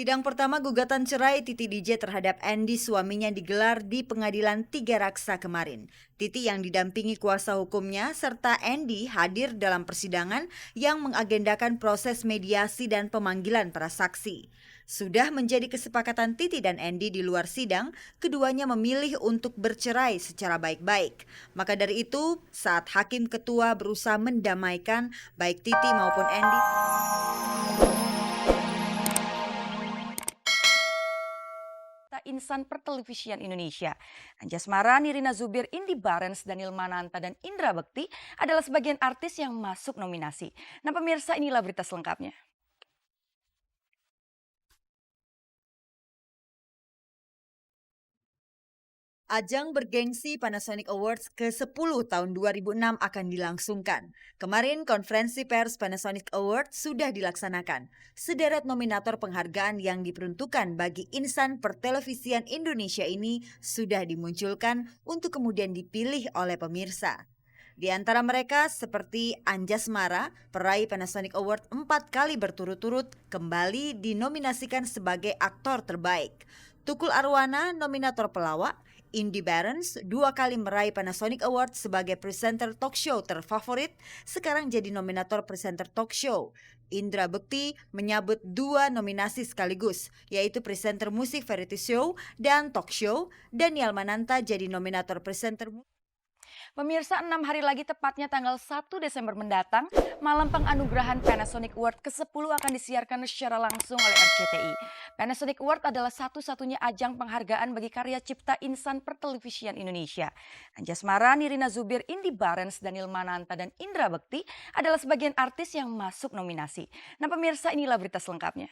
Sidang pertama gugatan cerai Titi DJ terhadap Andy suaminya digelar di Pengadilan Tiga Raksa kemarin. Titi yang didampingi kuasa hukumnya serta Andy hadir dalam persidangan yang mengagendakan proses mediasi dan pemanggilan para saksi. Sudah menjadi kesepakatan Titi dan Andy di luar sidang, keduanya memilih untuk bercerai secara baik-baik. Maka dari itu, saat hakim ketua berusaha mendamaikan baik Titi maupun Andy, Insan Pertelevisian Indonesia. Anjasmara, Nirina Zubir, Indi Barens, Daniel Mananta, dan Indra Bekti adalah sebagian artis yang masuk nominasi. Nah pemirsa, inilah berita selengkapnya. ajang bergengsi Panasonic Awards ke-10 tahun 2006 akan dilangsungkan. Kemarin konferensi pers Panasonic Awards sudah dilaksanakan. Sederet nominator penghargaan yang diperuntukkan bagi insan pertelevisian Indonesia ini sudah dimunculkan untuk kemudian dipilih oleh pemirsa. Di antara mereka seperti Anjasmara, peraih Panasonic Award 4 kali berturut-turut, kembali dinominasikan sebagai aktor terbaik. Tukul Arwana, nominator pelawak. Indi Barens 2 kali meraih Panasonic Award sebagai presenter talk show terfavorit, sekarang jadi nominator presenter talk show. Indra Bekti menyabut 2 nominasi sekaligus, yaitu presenter musik variety show dan talk show. Daniel Mananta jadi nominator presenter. Pemirsa, 6 hari lagi tepatnya tanggal 1 Desember mendatang, malam penganugerahan Panasonic Award ke-10 akan disiarkan secara langsung oleh RCTI. Panasonic Award adalah satu-satunya ajang penghargaan bagi karya cipta insan pertelevisian Indonesia. Anjasmara, Nirina Zubir, Indi Barens, Daniel Mananta, dan Indra Bekti adalah sebagian artis yang masuk nominasi. Nah pemirsa, inilah berita selengkapnya.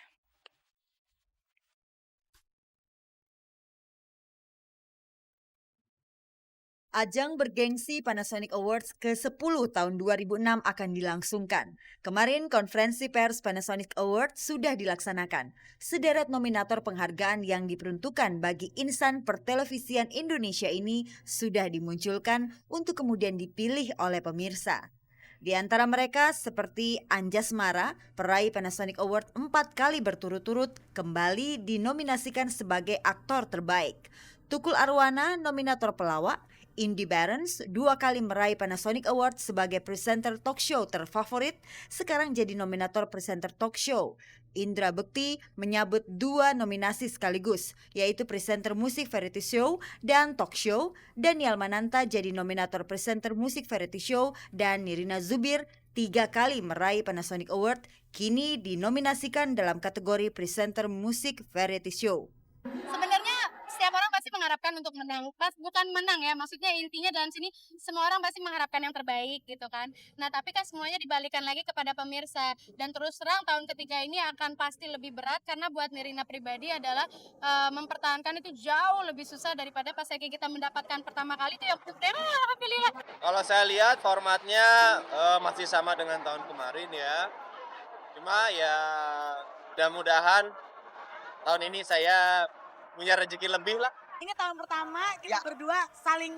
Ajang bergengsi Panasonic Awards ke-10 tahun 2006 akan dilangsungkan. Kemarin konferensi pers Panasonic Awards sudah dilaksanakan. Sederet nominator penghargaan yang diperuntukkan bagi insan pertelevisian Indonesia ini sudah dimunculkan untuk kemudian dipilih oleh pemirsa. Di antara mereka seperti Anjasmara, peraih Panasonic Award 4 kali berturut-turut, kembali dinominasikan sebagai aktor terbaik. Tukul Arwana, nominator pelawak. Indi Barens 2 kali meraih Panasonic Award sebagai presenter talk show terfavorit, sekarang jadi nominator presenter talk show. Indra Bekti menyabut 2 nominasi sekaligus, yaitu presenter musik variety show dan talk show. Daniel Mananta jadi nominator presenter musik variety show dan Nirina Zubir 3 kali meraih Panasonic Award, kini dinominasikan dalam kategori presenter musik variety show. Sebenarnya setiap orang pasti mengharapkan untuk menang, bukan menang ya, maksudnya intinya dalam sini semua orang pasti mengharapkan yang terbaik gitu kan. Nah tapi kan semuanya dibalikan lagi kepada pemirsa, dan terus terang tahun ketiga ini akan pasti lebih berat karena buat Nirina pribadi adalah mempertahankan itu jauh lebih susah daripada pas lagi kita mendapatkan pertama kali itu yang alhamdulillah. Kalau saya lihat formatnya masih sama dengan tahun kemarin ya. Cuma ya mudah-mudahan tahun ini saya punya rezeki lebih lah. Ini tahun pertama kita berdua saling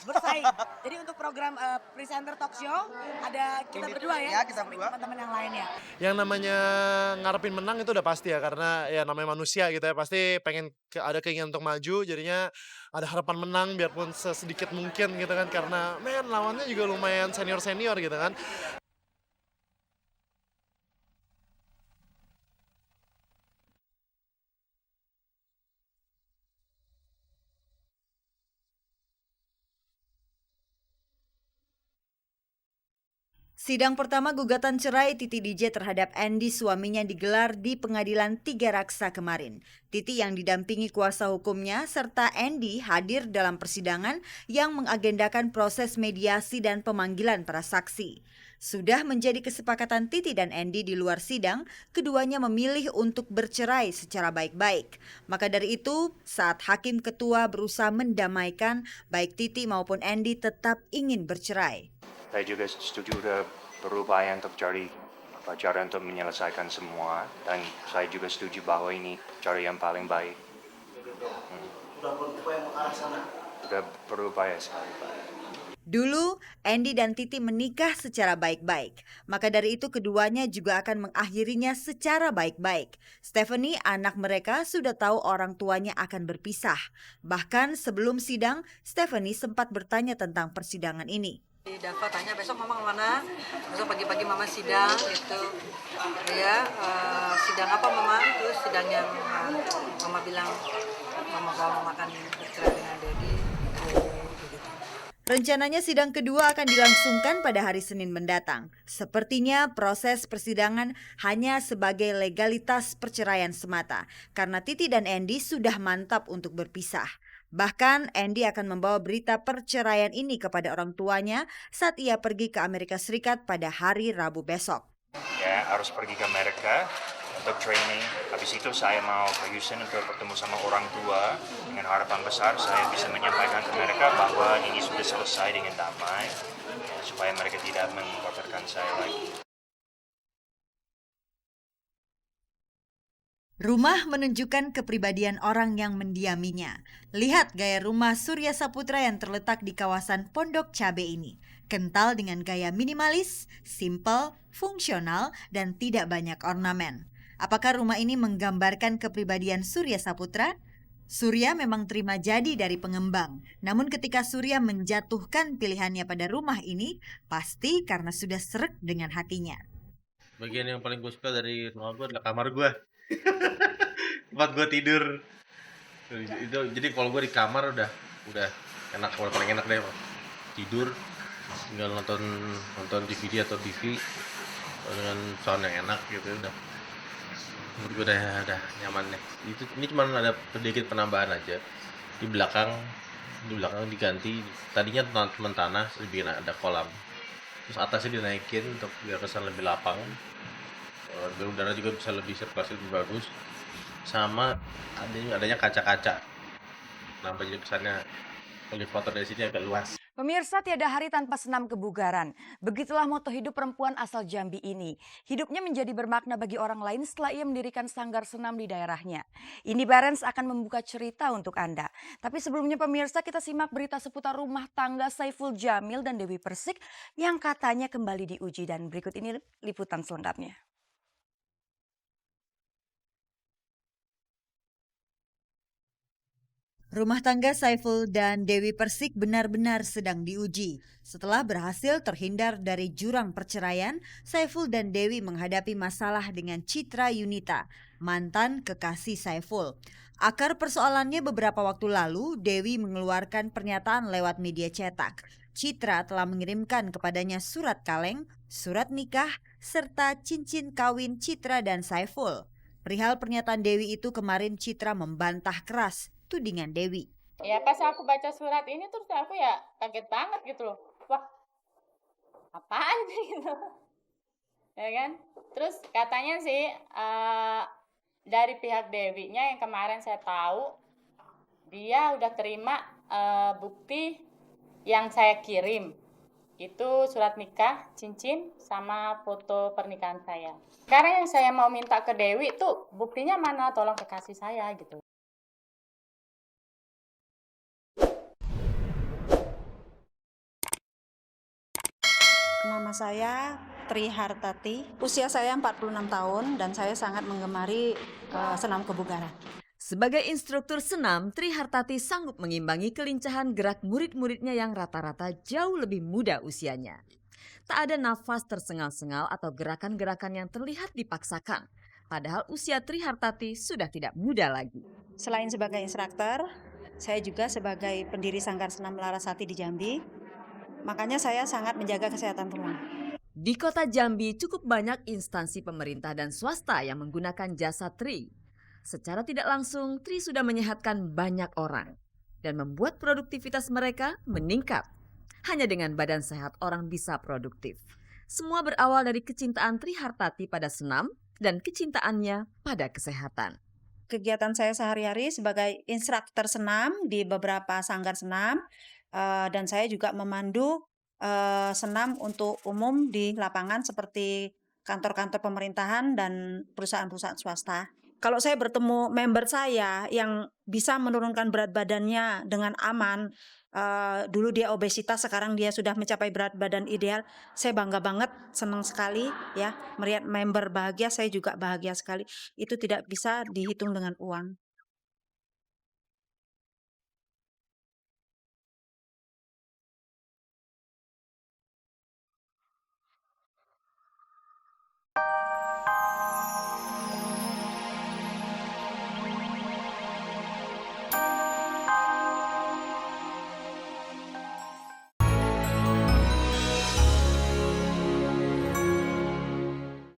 bersaing. Jadi untuk program presenter talk show ada kita berdua ya, kita sama berdua. teman-teman yang lainnya. Yang namanya ngarepin menang itu udah pasti ya, karena ya namanya manusia gitu ya, pasti pengen ada keinginan untuk maju, jadinya ada harapan menang biarpun sesedikit mungkin gitu kan, karena lawannya juga lumayan senior-senior gitu kan. Sidang pertama gugatan cerai Titi DJ terhadap Andy suaminya digelar di Pengadilan Tiga Raksa kemarin. Titi yang didampingi kuasa hukumnya serta Andy hadir dalam persidangan yang mengagendakan proses mediasi dan pemanggilan para saksi. Sudah menjadi kesepakatan Titi dan Andy di luar sidang, keduanya memilih untuk bercerai secara baik-baik. Maka dari itu, saat hakim ketua berusaha mendamaikan, baik Titi maupun Andy tetap ingin bercerai. Saya juga setuju udah berupaya untuk cari cara untuk menyelesaikan semua, dan saya juga setuju bahwa ini cara yang paling baik. Udah berupaya ke arah sana. Udah berupaya sekali, Pak. Dulu, Andy dan Titi menikah secara baik-baik. Maka dari itu keduanya juga akan mengakhirinya secara baik-baik. Stephanie, anak mereka, sudah tahu orang tuanya akan berpisah. Bahkan sebelum sidang, Stephanie sempat bertanya tentang persidangan ini. Dava tanya besok mama kemana? Besok pagi-pagi mama sidang gitu. Ya, sidang apa mama? Terus sidang yang mama bilang mama bawa makan bercerai dengan Dedi. Rencananya sidang kedua akan dilangsungkan pada hari Senin mendatang. Sepertinya proses persidangan hanya sebagai legalitas perceraian semata, karena Titi dan Andy sudah mantap untuk berpisah. Bahkan Andy akan membawa berita perceraian ini kepada orang tuanya saat ia pergi ke Amerika Serikat pada hari Rabu besok. Ya, harus pergi ke Amerika untuk training. Habis itu saya mau ke Houston untuk bertemu sama orang tua. Dengan harapan besar saya bisa menyampaikan ke mereka bahwa ini sudah selesai dengan damai, ya, supaya mereka tidak mengkhawatirkan saya lagi. Rumah menunjukkan kepribadian orang yang mendiaminya. Lihat gaya rumah Surya Saputra yang terletak di kawasan Pondok Cabe ini. Kental dengan gaya minimalis, simple, fungsional, dan tidak banyak ornamen. Apakah rumah ini menggambarkan kepribadian Surya Saputra? Surya memang terima jadi dari pengembang. Namun ketika Surya menjatuhkan pilihannya pada rumah ini, pasti karena sudah sreg dengan hatinya. Bagian yang paling gue suka dari rumah gue adalah kamar gue. Tempat gue tidur. Itu jadi kalau gue di kamar udah enak, paling enak deh tidur, tinggal nonton DVD atau TV dengan sound yang enak gitu udah. Menurut gue udah nyaman deh. Ini cuma ada sedikit penambahan aja di belakang diganti. Tadinya teman tanah, terus bikin ada kolam. Terus atasnya dinaikin untuk biar kesan lebih lapang. Biar udara juga bisa lebih sirkulasi lebih bagus. Sama adanya kaca-kaca. Nambah jadi kesannya elevator dari sini agak luas. Pemirsa, tiada hari tanpa senam kebugaran. Begitulah moto hidup perempuan asal Jambi ini. Hidupnya menjadi bermakna bagi orang lain setelah ia mendirikan sanggar senam di daerahnya. Ini Barens akan membuka cerita untuk Anda. Tapi sebelumnya pemirsa, kita simak berita seputar rumah tangga Saiful Jamil dan Dewi Persik yang katanya kembali diuji. Dan berikut ini liputan selengkapnya. Rumah tangga Saiful dan Dewi Persik benar-benar sedang diuji. Setelah berhasil terhindar dari jurang perceraian, Saiful dan Dewi menghadapi masalah dengan Citra Yunita, mantan kekasih Saiful. Akar persoalannya beberapa waktu lalu, Dewi mengeluarkan pernyataan lewat media cetak. Citra telah mengirimkan kepadanya surat kaleng, surat nikah, serta cincin kawin Citra dan Saiful. Perihal pernyataan Dewi itu kemarin Citra membantah keras tudingan Dewi. Ya pas aku baca surat ini terus aku ya kaget banget gitu loh. Wah, apaan sih gitu. Ya kan? Terus katanya sih dari pihak Dewinya yang kemarin saya tahu dia udah terima bukti yang saya kirim. Itu surat nikah, cincin, sama foto pernikahan saya. Sekarang yang saya mau minta ke Dewi tuh buktinya mana, tolong ke kasih saya gitu. Nama saya Tri Hartati, usia saya 46 tahun dan saya sangat menggemari senam kebugaran. Sebagai instruktur senam, Tri Hartati sanggup mengimbangi kelincahan gerak murid-muridnya yang rata-rata jauh lebih muda usianya. Tak ada nafas tersengal-sengal atau gerakan-gerakan yang terlihat dipaksakan. Padahal usia Tri Hartati sudah tidak muda lagi. Selain sebagai instruktur, saya juga sebagai pendiri Sanggar Senam Larasati di Jambi. Makanya saya sangat menjaga kesehatan tulang. Di kota Jambi cukup banyak instansi pemerintah dan swasta yang menggunakan jasa Tri. Secara tidak langsung, Tri sudah menyehatkan banyak orang dan membuat produktivitas mereka meningkat. Hanya dengan badan sehat orang bisa produktif. Semua berawal dari kecintaan Tri Hartati pada senam dan kecintaannya pada kesehatan. Kegiatan saya sehari-hari sebagai instruktur senam di beberapa sanggar senam. Dan saya juga memandu senam untuk umum di lapangan seperti kantor-kantor pemerintahan dan perusahaan-perusahaan swasta. kalau saya bertemu member saya yang bisa menurunkan berat badannya dengan aman, dulu dia obesitas, sekarang dia sudah mencapai berat badan ideal, saya bangga banget, senang sekali ya, melihat member bahagia, saya juga bahagia sekali. Itu tidak bisa dihitung dengan uang.